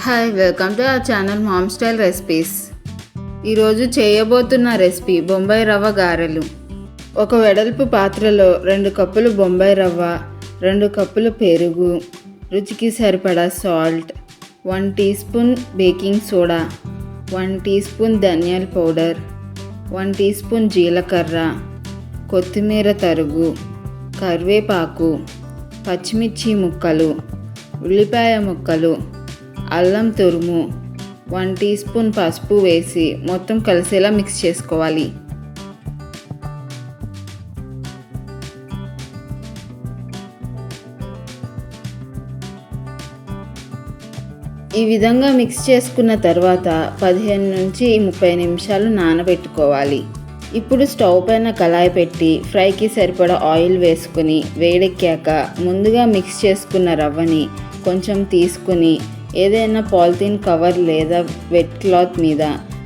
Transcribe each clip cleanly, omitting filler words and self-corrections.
Hi, welcome to our channel ma'am style recipes. ఈరోజు చేయబోతున్న recipe Bombay రవ్వ గారెలు. ఒక వెడల్పు పాత్రలో 2 కప్పులు బొంబాయి రవ్వ, 2 కప్పులు పెరుగు, రుచికి సరిపడా salt, 1 teaspoon baking soda, 1 teaspoon ధనియాల పౌడర్, 1 టీ స్పూన్ జీలకర్ర, కొత్తిమీర తరుగు, కరివేపాకు, పచ్చిమిర్చి ముక్కలు, ఉల్లిపాయ ముక్కలు, అల్లం తురుము, 1 టీ స్పూన్ పసుపు వేసి మొత్తం కలిసేలా మిక్స్ చేసుకోవాలి. ఈ విధంగా మిక్స్ చేసుకున్న తర్వాత 15 నుంచి 30 నిమిషాలు నానబెట్టుకోవాలి. ఇప్పుడు స్టవ్ పైన కళాయి పెట్టి ఫ్రైకి సరిపడా ఆయిల్ వేసుకుని వేడెక్కాక ముందుగా మిక్స్ చేసుకున్న రవ్వని కొంచెం తీసుకుని ఏదైనా పాలిథిన్ కవర్ లేదా వెట్ క్లాత్ మీద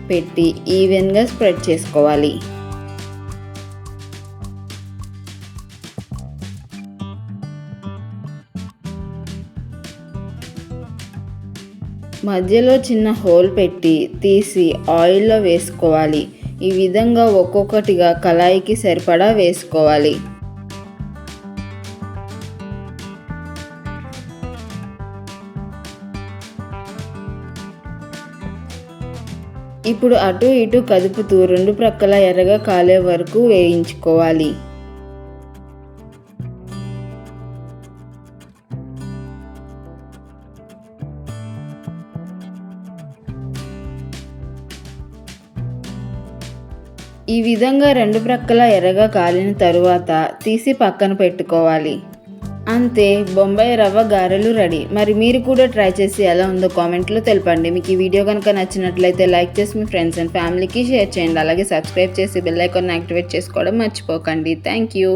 పెట్టి ఈవెన్గా స్ప్రెడ్ చేసుకోవాలి. మధ్యలో చిన్న హోల్ పెట్టి తీసి ఆయిల్లో వేసుకోవాలి. ఈ విధంగా ఒక్కొక్కటిగా కళాయికి సరిపడా వేసుకోవాలి. ఇప్పుడు అటు ఇటు కదుపుతూ 2 ప్రక్కల ఎర్రగా కాలే వరకు వేయించుకోవాలి. ఈ విధంగా 2 ప్రక్కల ఎర్రగా కాలిన తరువాత తీసి పక్కన పెట్టుకోవాలి. అంతే, బొంబాయి రవ్వ గారెలు రెడీ. మరి మీరు కూడా ట్రై చేసి ఎలా ఉందో కామెంట్లో తెలపండి. మీకు ఈ వీడియో కనుక నచ్చినట్లయితే లైక్ చేసి మీ ఫ్రెండ్స్ అండ్ ఫ్యామిలీకి షేర్ చేయండి. అలాగే సబ్స్క్రైబ్ చేసి బెల్ ఐకాన్ యాక్టివేట్ చేసుకోవడం మర్చిపోకండి. Thank you.